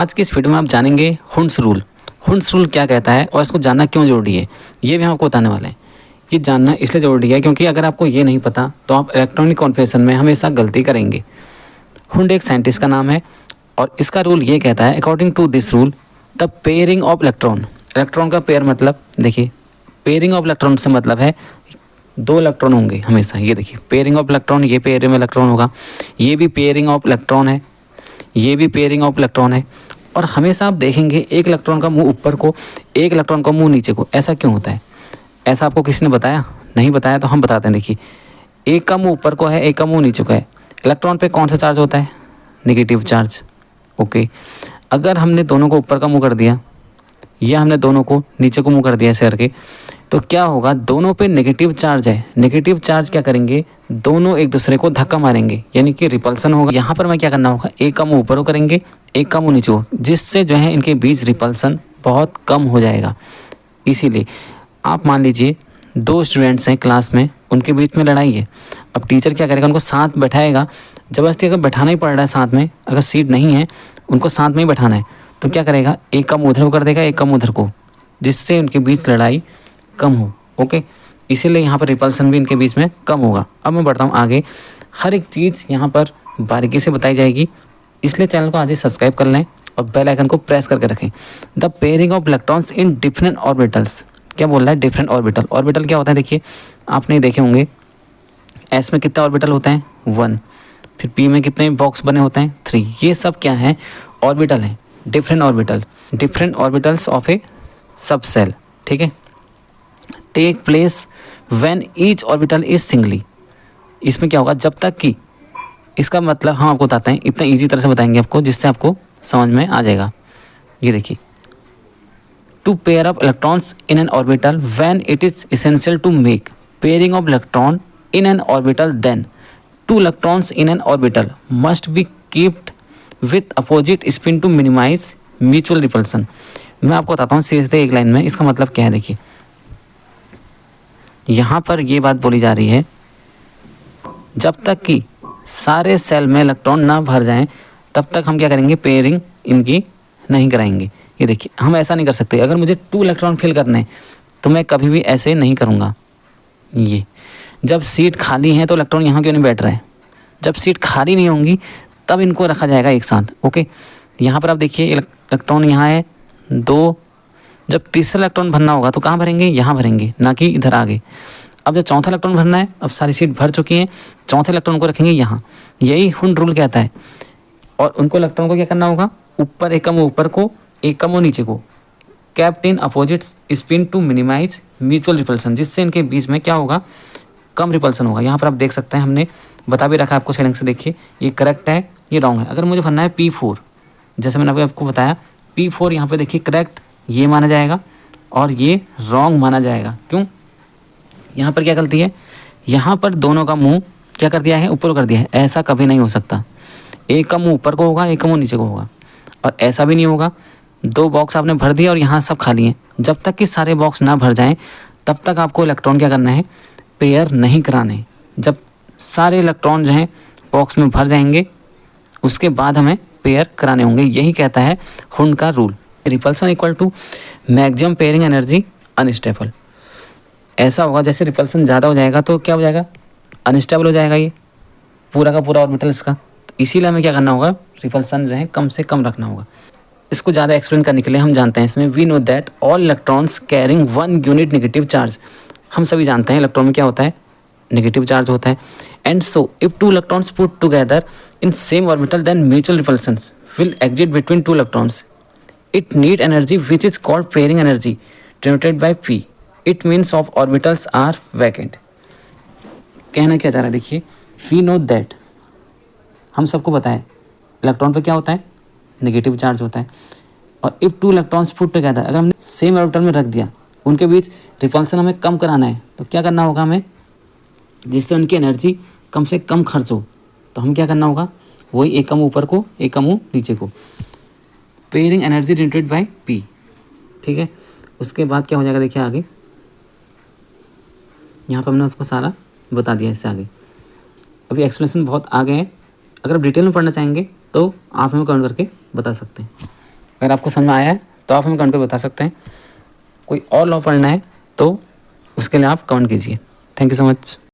आज की इस वीडियो में आप जानेंगे हुंड्स रूल। हुंड्स रूल क्या कहता है और इसको जानना क्यों जरूरी है, ये भी हम आपको बताने वाले हैं। ये जानना इसलिए ज़रूरी है क्योंकि अगर आपको ये नहीं पता तो आप इलेक्ट्रॉनिक कॉन्फ़िगरेशन में हमेशा गलती करेंगे। हुंड एक साइंटिस्ट का नाम है और इसका रूल ये कहता है, according to this rule the pairing of electron. Electron का पेयर मतलब देखिए, पेयरिंग ऑफ इलेक्ट्रॉन से मतलब है दो इलेक्ट्रॉन होंगे हमेशा। ये देखिए पेयरिंग ऑफ इलेक्ट्रॉन, ये पेयरिंग में इलेक्ट्रॉन होगा, ये भी पेयरिंग ऑफ इलेक्ट्रॉन है, ये भी पेयरिंग ऑफ इलेक्ट्रॉन है। और हमेशा आप देखेंगे एक इलेक्ट्रॉन का मुंह ऊपर को, एक इलेक्ट्रॉन का मुंह नीचे को। ऐसा क्यों होता है? ऐसा आपको किसी ने बताया? नहीं बताया तो हम बताते हैं। देखिए, एक का मुंह ऊपर को है, एक का मुंह नीचे को है। इलेक्ट्रॉन पे कौन सा चार्ज होता है? Negative charge. ओके, अगर हमने दोनों को ऊपर का मुंह कर दिया या हमने दोनों को नीचे को मुंह कर दिया ऐसे करके, तो क्या होगा? दोनों पे नेगेटिव चार्ज है। नेगेटिव चार्ज क्या करेंगे? दोनों एक दूसरे को धक्का मारेंगे, यानी कि रिपल्सन होगा। यहाँ पर मैं क्या करना होगा, एक का मुंह ऊपर को करेंगे, एक का मुंह नीचे को, जिससे जो है इनके बीच रिपल्सन बहुत कम हो जाएगा। इसीलिए आप मान लीजिए दो स्टूडेंट्स हैं क्लास में, उनके बीच में लड़ाई है। अब टीचर क्या करेगा? उनको साथ बैठाएगा, ज़बरदस्ती अगर बैठाना ही पड़ रहा है साथ में, अगर सीट नहीं है उनको साथ में ही बैठाना है, तो क्या करेगा? एक का मुंह उधर को कर देगा, एक का मुंह उधर को, जिससे उनके बीच लड़ाई कम हो। ओके, इसीलिए यहाँ पर रिपल्सन भी इनके बीच में कम होगा। अब मैं बढ़ता हूँ आगे। हर एक चीज़ यहाँ पर बारीकी से बताई जाएगी, इसलिए चैनल को आज ही सब्सक्राइब कर लें और बेल आइकन को प्रेस करके रखें। The pairing of electrons in different orbitals. क्या बोल रहा है? Different orbital. ऑर्बिटल क्या होता है? देखिए, आपने देखे होंगे एस में कितने ऑर्बिटल होते हैं? 1। फिर पी में कितने बॉक्स बने होते हैं? 3। ये सब क्या है? ऑर्बिटल हैं, different orbital, different orbitals of a subshell. ठीक है, take place when each orbital is singly. इसमें क्या होगा? जब तक कि, इसका मतलब हम आपको बताते हैं, इतना इजी तरह से बताएंगे आपको जिससे आपको समझ में आ जाएगा। ये देखिए, two pair of electrons in an orbital when it is essential to make pairing of electron in an orbital, then two electrons in an orbital must be keeped with opposite spin to minimise mutual repulsion. मैं आपको बताता हूँ सीधे एक line में इसका मतलब क्या है। देखिए, यहाँ पर ये बात बोली जा रही है, जब तक कि सारे सेल में इलेक्ट्रॉन ना भर जाएं तब तक हम क्या करेंगे? पेयरिंग इनकी नहीं कराएंगे। ये देखिए, हम ऐसा नहीं कर सकते। अगर मुझे 2 इलेक्ट्रॉन फिल करने तो मैं कभी भी ऐसे नहीं करूँगा। ये जब सीट खाली है तो इलेक्ट्रॉन यहाँ क्यों नहीं बैठ रहे हैं? जब सीट खाली नहीं होंगी तब इनको रखा जाएगा एक साथ। ओके, यहाँ पर आप देखिए इलेक्ट्रॉन यहाँ है 2। जब तीसरा इलेक्ट्रॉन भरना होगा तो कहाँ भरेंगे? यहाँ भरेंगे, ना कि इधर आगे। अब जब चौथा इलेक्ट्रॉन भरना है, अब सारी सीट भर चुकी हैं, चौथे इलेक्ट्रॉन को रखेंगे यहाँ। यही हुंड रूल कहता है। और उनको इलेक्ट्रॉन को क्या करना होगा? ऊपर एक का मुंह ऊपर को, एक का मुंह नीचे को, kept in opposite spin to minimise mutual repulsion, जिससे इनके बीच में क्या होगा? कम रिपल्सन होगा। यहाँ पर आप देख सकते हैं, हमने बता भी रखा है आपको शेडिंग से। देखिए, ये करेक्ट है, ये रॉन्ग है। अगर मुझे भरना है P4, जैसे मैंने आपको बताया P4, यहाँ पे देखिए करेक्ट ये माना जाएगा और ये रॉन्ग माना जाएगा। क्यों? यहाँ पर क्या गलती है? यहाँ पर दोनों का मुंह क्या कर दिया है? ऊपर कर दिया है। ऐसा कभी नहीं हो सकता। एक का मुंह ऊपर को होगा, एक का मुंह नीचे को होगा। और ऐसा भी नहीं होगा 2 बॉक्स आपने भर दिया और यहाँ सब खाली हैं। जब तक कि सारे बॉक्स ना भर जाएं तब तक आपको इलेक्ट्रॉन क्या करना है? पेयर नहीं कराने। जब सारे इलेक्ट्रॉन जो हैं बॉक्स में भर जाएंगे उसके बाद हमें पेयर कराने होंगे। यही कहता है हुंड का rule. Repulsion equal to maximum pairing energy unstable. ऐसा होगा जैसे रिपल्सन ज़्यादा हो जाएगा तो क्या हो जाएगा? अनस्टेबल हो जाएगा ये पूरा का पूरा ऑर्बिटल इसका। तो इसीलिए हमें क्या करना होगा? रिपल्सन जो है कम से कम रखना होगा। इसको ज़्यादा एक्सप्लेन करने के लिए हम जानते हैं इसमें, we know that all electrons carrying 1 unit negative charge. हम सभी जानते हैं इलेक्ट्रॉन में क्या होता है? नेगेटिव चार्ज होता है। And so if 2 electrons put together in same orbital then mutual repulsions will exit between 2 electrons. It need energy which is called pairing energy denoted by P। It means of orbitals are vacant. कहना क्या चाह रहा है? देखिए, we know that, हम सबको पता है इलेक्ट्रॉन पे क्या होता है? नेगेटिव चार्ज होता है। और इफ़ 2 इलेक्ट्रॉन्स पुट टुगेदर, अगर हमने सेम ऑर्बिटल में रख दिया, उनके बीच रिपल्सन हमें कम कराना है, तो क्या करना होगा हमें? जिससे उनकी एनर्जी कम से कम खर्च हो, तो हम क्या करना होगा? वही एक का मुँह ऊपर को, एक का मुँह नीचे को। Pairing energy denoted by P। ठीक है, उसके बाद क्या हो जाएगा? देखिए आगे, यहाँ पर हमने आपको सारा बता दिया। इससे आगे अभी एक्सप्लेनेशन बहुत आगे है। अगर आप डिटेल में पढ़ना चाहेंगे तो आप हमें कमेंट करके बता सकते हैं। अगर आपको समझ में आया है तो आप हमें कमेंट कर बता सकते हैं। कोई और लॉ पढ़ना है तो उसके लिए आप कमेंट कीजिए। Thank you so much.